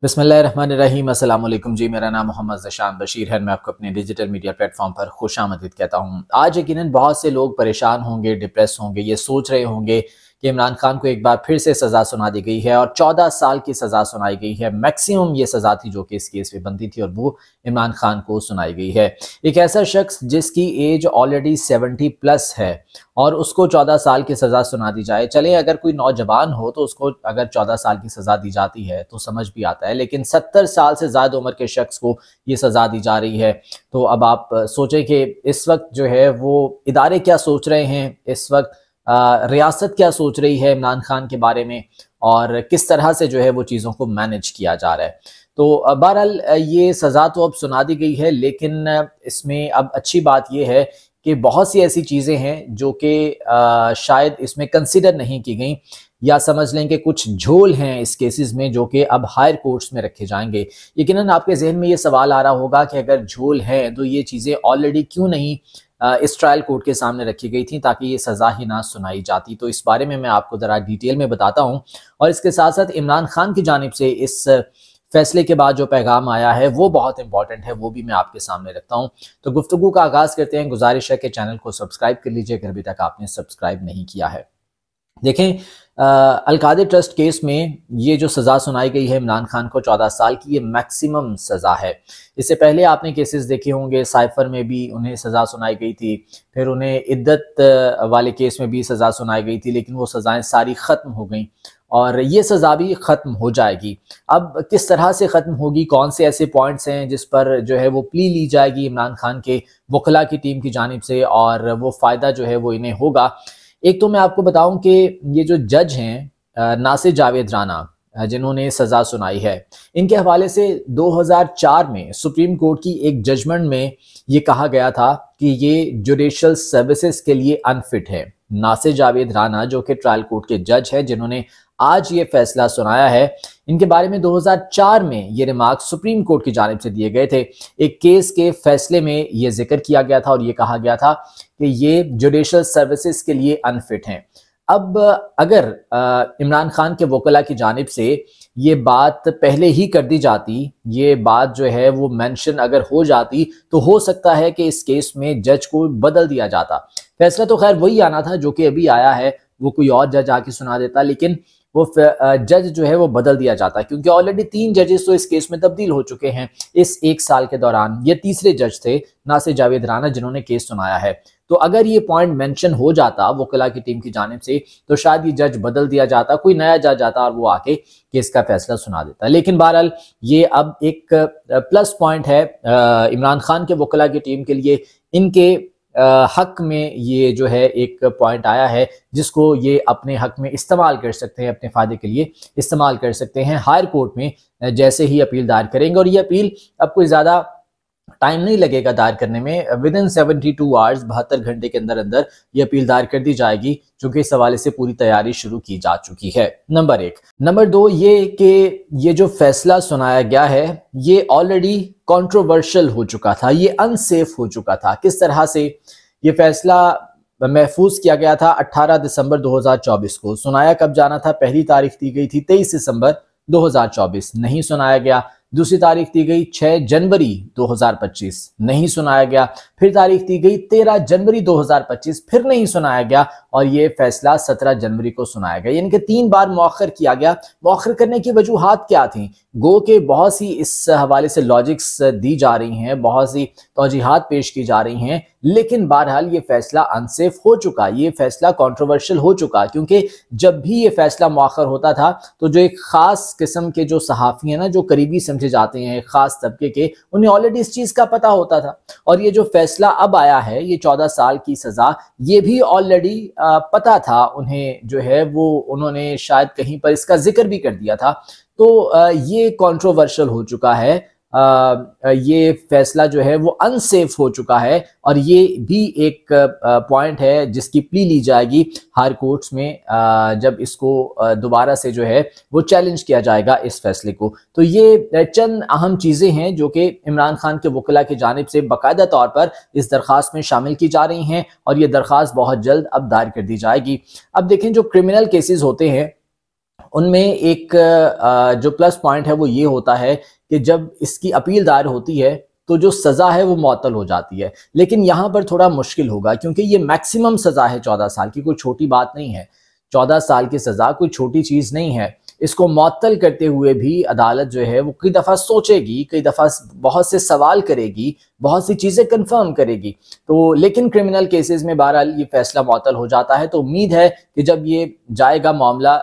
बिस्मिल्लाहिर्रहमानिर्रहीम। अस्सलाम वालेकुम जी, मेरा नाम मोहम्मद ज़शान बशीर है। मैं आपको अपने डिजिटल मीडिया प्लेटफॉर्म पर खुशामदीद कहता हूँ। आज यकीनन बहुत से लोग परेशान होंगे, डिप्रेस होंगे, ये सोच रहे होंगे कि इमरान खान को एक बार फिर से सज़ा सुना दी गई है और 14 साल की सज़ा सुनाई गई है। मैक्सिमम ये सज़ा थी जो कि इस केस में बनती थी और वो इमरान खान को सुनाई गई है। एक ऐसा शख्स जिसकी एज ऑलरेडी 70 प्लस है और उसको 14 साल की सज़ा सुना दी जाए। चले अगर कोई नौजवान हो तो उसको अगर 14 साल की सज़ा दी जाती है तो समझ भी आता है, लेकिन 70 साल से ज़्यादा उम्र के शख्स को ये सज़ा दी जा रही है। तो अब आप सोचें कि इस वक्त जो है वो इदारे क्या सोच रहे हैं, इस वक्त रियासत क्या सोच रही है इमरान खान के बारे में और किस तरह से जो है वो चीज़ों को मैनेज किया जा रहा है। तो बहरहाल ये सज़ा तो अब सुना दी गई है, लेकिन इसमें अब अच्छी बात यह है कि बहुत सी ऐसी चीज़ें हैं जो कि शायद इसमें कंसिडर नहीं की गई, या समझ लें कि कुछ झोल हैं इस केसेस में जो कि अब हायर कोर्ट्स में रखे जाएंगे। यकीनन आपके जहन में ये सवाल आ रहा होगा कि अगर झोल है तो ये चीज़ें ऑलरेडी क्यों नहीं इस ट्रायल कोर्ट के सामने रखी गई थी ताकि ये सज़ा ही ना सुनाई जाती। तो इस बारे में मैं आपको ज़रा डिटेल में बताता हूँ और इसके साथ साथ इमरान खान की जानिब से इस फैसले के बाद जो पैगाम आया है वो बहुत इंपॉर्टेंट है, वो भी मैं आपके सामने रखता हूँ। तो गुफ्तगू का आगाज़ करते हैं। गुजारिश है कि चैनल को सब्सक्राइब कर लीजिए अगर अभी तक आपने सब्सक्राइब नहीं किया है। देखें, अलकादिर ट्रस्ट केस में ये जो सज़ा सुनाई गई है इमरान खान को 14 साल की, ये मैक्सिमम सज़ा है। इससे पहले आपने केसेस देखे होंगे, साइफर में भी उन्हें सज़ा सुनाई गई थी, फिर उन्हें इद्दत वाले केस में भी सज़ा सुनाई गई थी, लेकिन वो सज़ाएं सारी ख़त्म हो गई और ये सज़ा भी ख़त्म हो जाएगी। अब किस तरह से ख़त्म होगी, कौन से ऐसे पॉइंट्स हैं जिस पर जो है वो प्ली ली जाएगी इमरान खान के वकला की टीम की जानिब से और वो फ़ायदा जो है वो इन्हें होगा। एक तो मैं आपको बताऊं कि ये जो जज हैं नासिर जावेद राना जिन्होंने सज़ा सुनाई है, इनके हवाले से 2004 में सुप्रीम कोर्ट की एक जजमेंट में ये कहा गया था कि ये जुडिशल सर्विसेज के लिए अनफिट है। नासिर जावेद राना जो कि ट्रायल कोर्ट के जज हैं जिन्होंने आज ये फैसला सुनाया है, इनके बारे में 2004 में ये रिमार्क सुप्रीम कोर्ट की जानिब से दिए गए थे। एक केस के फैसले में ये जिक्र किया गया था और ये कहा गया था कि ये जुडिशल सर्विसेज के लिए अनफिट हैं। अब अगर इमरान खान के वकला की जानिब से ये बात पहले ही कर दी जाती, ये बात जो है वो मेंशन अगर हो जाती, तो हो सकता है कि इस केस में जज को बदल दिया जाता। फैसला तो खैर वही आना था जो कि अभी आया है, वो कोई और जज आके सुना देता, लेकिन वो जज जो है वो बदल दिया जाता, क्योंकि ऑलरेडी 3 जजेस तो इस केस में तब्दील हो चुके हैं इस 1 साल के दौरान। ये तीसरे जज थे नासिर जावेद राना जिन्होंने केस सुनाया है। तो अगर ये पॉइंट मेंशन हो जाता वकला की टीम की जानिब से तो शायद ये जज बदल दिया जाता, कोई नया जज आता और वो आके केस का फैसला सुना देता। लेकिन बहरहाल ये अब एक प्लस पॉइंट है इमरान खान के वकला की टीम के लिए। इनके हक में ये जो है एक पॉइंट आया है जिसको ये अपने हक में इस्तेमाल कर सकते हैं, अपने फ़ायदे के लिए इस्तेमाल कर सकते हैं। हायर कोर्ट में जैसे ही अपील दायर करेंगे, और ये अपील अब कोई ज़्यादा टाइम नहीं लगेगा दायर करने में, विदिन 72 आवर्स 72 घंटे के अंदर अंदर ये अपील दायर कर दी जाएगी, क्योंकि इस हवाले से पूरी तैयारी शुरू की जा चुकी है। नंबर 1। नंबर 2 ये कि ये जो फैसला सुनाया गया है ये ऑलरेडी कंट्रोवर्शियल हो चुका था, ये अनसेफ हो चुका था। किस तरह से ये फैसला महफूज किया गया था? 18 दिसंबर 2024 को सुनाया कब जाना था? पहली तारीख दी गई थी 23 दिसंबर 2024, नहीं सुनाया गया। दूसरी तारीख दी गई 6 जनवरी 2025, नहीं सुनाया गया। फिर तारीख दी गई 13 जनवरी 2025, फिर नहीं सुनाया गया। और ये फैसला 17 जनवरी को सुनाया गया, यानी कि 3 बार मौखर किया गया। मौखर करने की वजूहात क्या थी? गो के बहुत सी इस हवाले से लॉजिक्स दी जा रही हैं, बहुत सी तौजीहात पेश की जा रही हैं, लेकिन बहरहाल ये फैसला अनसेफ हो चुका, ये फैसला कंट्रोवर्शियल हो चुका। क्योंकि जब भी ये फैसला मौखर होता था तो जो एक खास किस्म के जो सहाफ़ी हैं ना, जो करीबी समझे जाते हैं खास तबके के, उन्हें ऑलरेडी इस चीज़ का पता होता था। और ये जो फैसला अब आया है, ये 14 साल की सज़ा, ये भी ऑलरेडी पता था उन्हें, जो है वो उन्होंने शायद कहीं पर इसका जिक्र भी कर दिया था। तो ये कंट्रोवर्शियल हो चुका है, ये फैसला जो है वो अनसेफ हो चुका है। और ये भी एक पॉइंट है जिसकी प्ली ली जाएगी हायर कोर्ट्स में जब इसको दोबारा से जो है वो चैलेंज किया जाएगा इस फैसले को। तो ये चंद अहम चीज़ें हैं जो कि इमरान खान के वकला की जानिब से बाकायदा तौर पर इस दरख्वास्त में शामिल की जा रही हैं और ये दरख्वास्त बहुत जल्द अब दायर कर दी जाएगी। अब देखें, जो क्रिमिनल केसेस होते हैं उनमें एक जो प्लस पॉइंट है वो ये होता है कि जब इसकी अपील दायर होती है तो जो सज़ा है वो मुअत्तल हो जाती है। लेकिन यहाँ पर थोड़ा मुश्किल होगा क्योंकि ये मैक्सिमम सज़ा है 14 साल की, कोई छोटी बात नहीं है। 14 साल की सज़ा कोई छोटी चीज़ नहीं है। इसको मुअत्तल करते हुए भी अदालत जो है वो कई दफ़ा सोचेगी, कई दफ़ा बहुत से सवाल करेगी, बहुत सी चीज़ें कंफर्म करेगी। तो लेकिन क्रिमिनल केसेस में बहरहाल ये फैसला मुअत्तल हो जाता है। तो उम्मीद है कि जब ये जाएगा मामला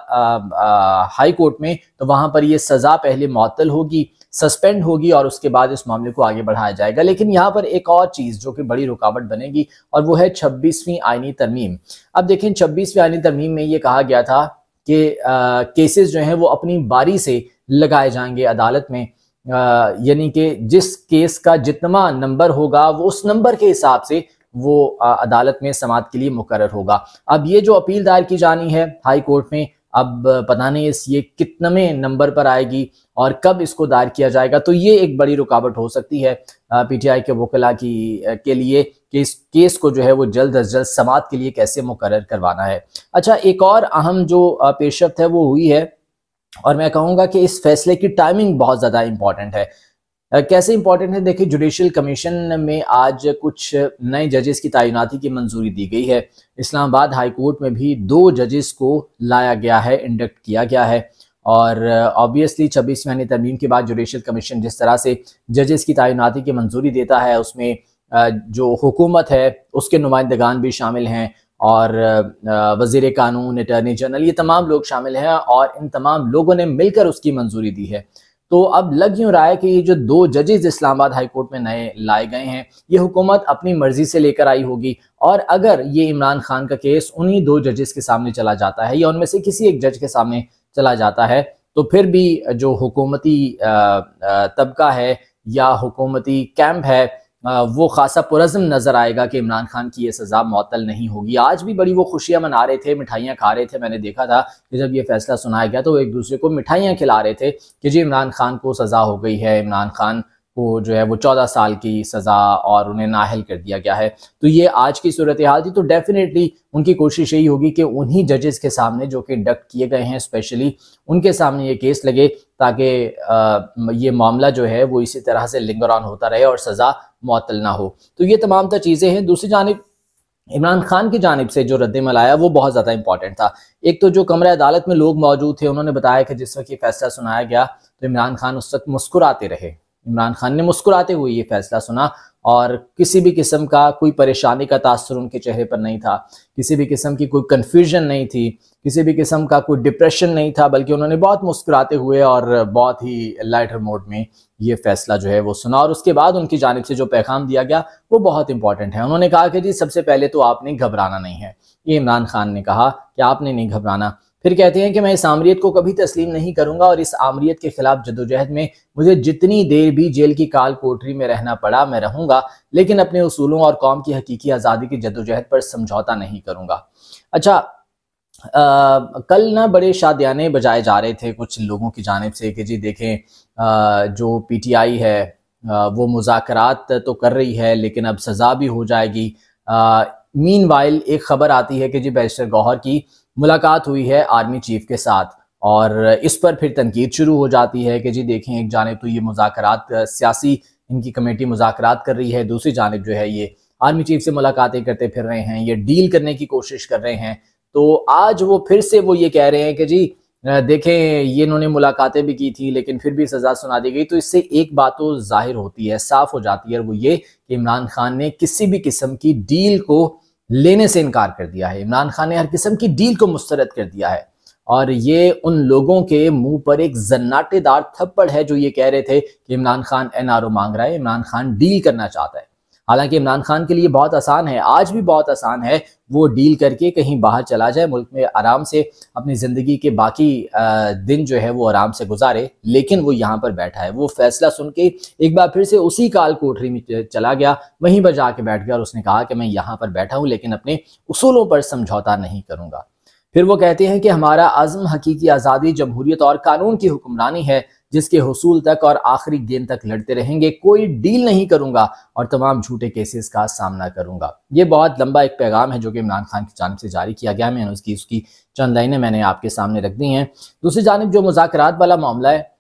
हाई कोर्ट में तो वहाँ पर ये सज़ा पहले मुअत्तल होगी, सस्पेंड होगी और उसके बाद इस मामले को आगे बढ़ाया जाएगा। लेकिन यहाँ पर एक और चीज़ जो कि बड़ी रुकावट बनेगी और वो है 26वीं आईनी तरमीम। अब देखें 26वीं आईनी तरमीम में ये कहा गया था कि केसेस जो हैं वो अपनी बारी से लगाए जाएंगे अदालत में, यानी कि जिस केस का जितना नंबर होगा वो उस नंबर के हिसाब से वो अदालत में समाअत के लिए मुकर्रर होगा। अब ये जो अपील दायर की जानी है हाई कोर्ट में, अब पता नहीं ये कितने नंबर पर आएगी और कब इसको दायर किया जाएगा। तो ये एक बड़ी रुकावट हो सकती है पीटीआई के वकला के लिए कि इस केस को जो है वो जल्द अज जल्द समाअत के लिए कैसे मुकर्रर करवाना है। अच्छा, एक और अहम जो पेशरफ्त है वो हुई है और मैं कहूँगा कि इस फैसले की टाइमिंग बहुत ज़्यादा इंपॉर्टेंट है। कैसे इंपॉर्टेंट है? देखिए, जुडिशल कमीशन में आज कुछ नए जजेस की तैनाती की मंजूरी दी गई है। इस्लामाबाद हाई कोर्ट में भी 2 जजेस को लाया गया है, इंडक्ट किया गया है और ऑब्वियसली 26वीं आईनी तरमीम के बाद जुडिशल कमीशन जिस तरह से जजेस की तैनाती की मंजूरी देता है उसमें जो हुकूमत है उसके नुमाइंदगान भी शामिल हैं और वज़ीर कानून, अटॉर्नी जनरल, ये तमाम लोग शामिल हैं और इन तमाम लोगों ने मिलकर उसकी मंजूरी दी है। तो अब लग यूँ रहा है कि ये जो 2 जजेस इस्लामाबाद हाई कोर्ट में नए लाए गए हैं ये हुकूमत अपनी मर्जी से लेकर आई होगी और अगर ये इमरान खान का केस उन्हीं 2 जजेस के सामने चला जाता है या उनमें से किसी एक जज के सामने चला जाता है तो फिर भी जो हुकूमती तबका है या हुकूमती कैंप है वो खासा पुरज़्म नज़र आएगा कि इमरान खान की ये सज़ा मुअत्तल नहीं होगी। आज भी बड़ी वो खुशियाँ मना रहे थे, मिठाइयाँ खा रहे थे। मैंने देखा था कि जब ये फैसला सुनाया गया तो वो एक दूसरे को मिठाइयाँ खिला रहे थे कि जी इमरान खान को सज़ा हो गई है, इमरान खान को जो है वो 14 साल की सज़ा और उन्हें नाअहल कर दिया गया है। तो ये आज की सूरत हाल थी। तो डेफिनेटली उनकी कोशिश यही होगी कि उन्हीं जजेस के सामने जो कि इंडक्ट किए गए हैं स्पेशली उनके सामने ये केस लगे ताकि ये मामला जो है वो इसी तरह से लिंगर ऑन होता रहे और सज़ा मुअत्तल ना हो। तो ये तमाम तर चीज़ें हैं। दूसरी जानिब इमरान खान की जानिब से जो रद्द-ए-अमल आया वो बहुत ज़्यादा इंपॉर्टेंट था। एक तो जो कमरे अदालत में लोग मौजूद थे उन्होंने बताया कि जिस वक्त ये फैसला सुनाया गया तो इमरान खान उस वक्त मुस्कुराते रहे। इमरान खान ने मुस्कुराते हुए ये फैसला सुना और किसी भी किस्म का कोई परेशानी का तासुर उनके चेहरे पर नहीं था, किसी भी किस्म की कोई कन्फ्यूजन नहीं थी, किसी भी किस्म का कोई डिप्रेशन नहीं था, बल्कि उन्होंने बहुत मुस्कुराते हुए और बहुत ही लाइटर मोड में ये फैसला जो है वो सुना। और उसके बाद उनकी जानिब से जो पैगाम दिया गया वो बहुत इंपॉर्टेंट है। उन्होंने कहा कि जी सबसे पहले तो आपने घबराना नहीं है। ये इमरान खान ने कहा कि आपने नहीं घबराना। फिर कहते हैं कि मैं इस आमरीत को कभी तस्लीम नहीं करूंगा और इस आमरीत के खिलाफ जदोजहद में मुझे जितनी देर भी जेल की काल कोठरी में रहना पड़ा मैं रहूंगा, लेकिन अपने उसूलों और कौम की हकीकी आज़ादी की जदोजहद पर समझौता नहीं करूंगा। अच्छा, कल ना बड़े शादियाने बजाए जा रहे थे कुछ लोगों की जानिब से कि जी देखें जो पीटीआई है वो मुज़ाकरात तो कर रही है लेकिन अब सज़ा भी हो जाएगी। मीनवाइल एक खबर आती है कि जी बैरिस्टर गौहर की मुलाकात हुई है आर्मी चीफ के साथ और इस पर फिर तनकीद शुरू हो जाती है कि जी देखें एक जानिब तो ये मुज़ाकरात सियासी इनकी कमेटी मुज़ाकरात कर रही है, दूसरी जानिब जो है ये आर्मी चीफ से मुलाकातें करते फिर रहे हैं, ये डील करने की कोशिश कर रहे हैं। तो आज वो फिर से वो ये कह रहे हैं कि जी देखें ये इन्होंने मुलाकातें भी की थी लेकिन फिर भी सज़ा सुना दी गई। तो इससे एक बात तो जाहिर होती है, साफ हो जाती है, और वो ये कि इमरान खान ने किसी भी किस्म की डील को लेने से इनकार कर दिया है। इमरान खान ने हर किस्म की डील को मुस्तरद कर दिया है और ये उन लोगों के मुंह पर एक जन्नाटेदार थप्पड़ है जो ये कह रहे थे कि इमरान खान एनआरओ मांग रहा है, इमरान खान डील करना चाहता है। हालांकि इमरान खान के लिए बहुत आसान है, आज भी बहुत आसान है वो डील करके कहीं बाहर चला जाए, मुल्क में आराम से अपनी ज़िंदगी के बाकी दिन जो है वो आराम से गुजारे, लेकिन वो यहाँ पर बैठा है। वो फैसला सुन के एक बार फिर से उसी काल कोठरी में चला गया, वहीं पर जाके बैठ गया और उसने कहा कि मैं यहाँ पर बैठा हूँ लेकिन अपने उसूलों पर समझौता नहीं करूँगा। फिर वो कहते हैं कि हमारा आज़म हकीकी आज़ादी, जमहूरियत और कानून की हुक्मरानी है जिसके हुसूल तक और आखिरी गेंद तक लड़ते रहेंगे, कोई डील नहीं करूंगा और तमाम झूठे केसेस का सामना करूंगा। ये बहुत लंबा एक पैगाम है जो कि इमरान खान की जानिब से जारी किया गया। मैंने उसकी चंद लाइनें मैंने आपके सामने रख दी हैं। दूसरी जानिब जो मुज़ाकरात वाला मामला है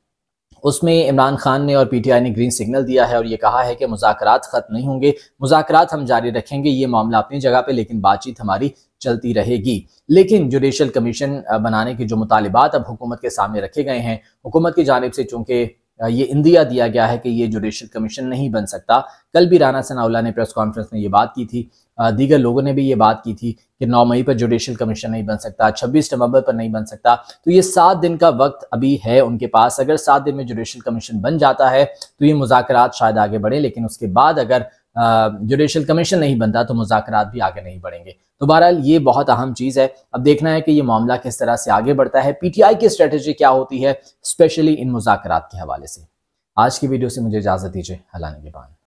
उसमें इमरान खान ने और पीटीआई ने ग्रीन सिग्नल दिया है और ये कहा है कि मुज़ाकरात खत्म नहीं होंगे, मुज़ाकरात हम जारी रखेंगे, ये मामला अपनी जगह पे, लेकिन बातचीत हमारी चलती रहेगी। लेकिन जुडिशल कमीशन बनाने के जो मुतालिबात अब हुकूमत के सामने रखे गए हैं, हुकूमत की जानिब से चूंकि ये इंदिया दिया गया है कि ये जुडिशल कमीशन नहीं बन सकता। कल भी राना सनाउल्लाह ने प्रेस कॉन्फ्रेंस में ये बात की थी, दीगर लोगों ने भी ये बात की थी कि 9 मई पर जुडिशल कमीशन नहीं बन सकता, 26 नवंबर पर नहीं बन सकता। तो ये 7 दिन का वक्त अभी है उनके पास। अगर 7 दिन में जुडिशल कमीशन बन जाता है तो ये मुज़ाकरात शायद आगे बढ़े, लेकिन उसके बाद अगर जुडिशल कमीशन नहीं बनता तो मुज़ाकरात भी आगे नहीं बढ़ेंगे। तो बहरहाल ये बहुत अहम चीज़ है। अब देखना है कि ये मामला किस तरह से आगे बढ़ता है, पीटीआई की स्ट्रेटेजी क्या होती है, स्पेशली इन मुज़ाकरात के हवाले से। आज की वीडियो से मुझे इजाज़त दीजिए। अल्लाह निगहबान।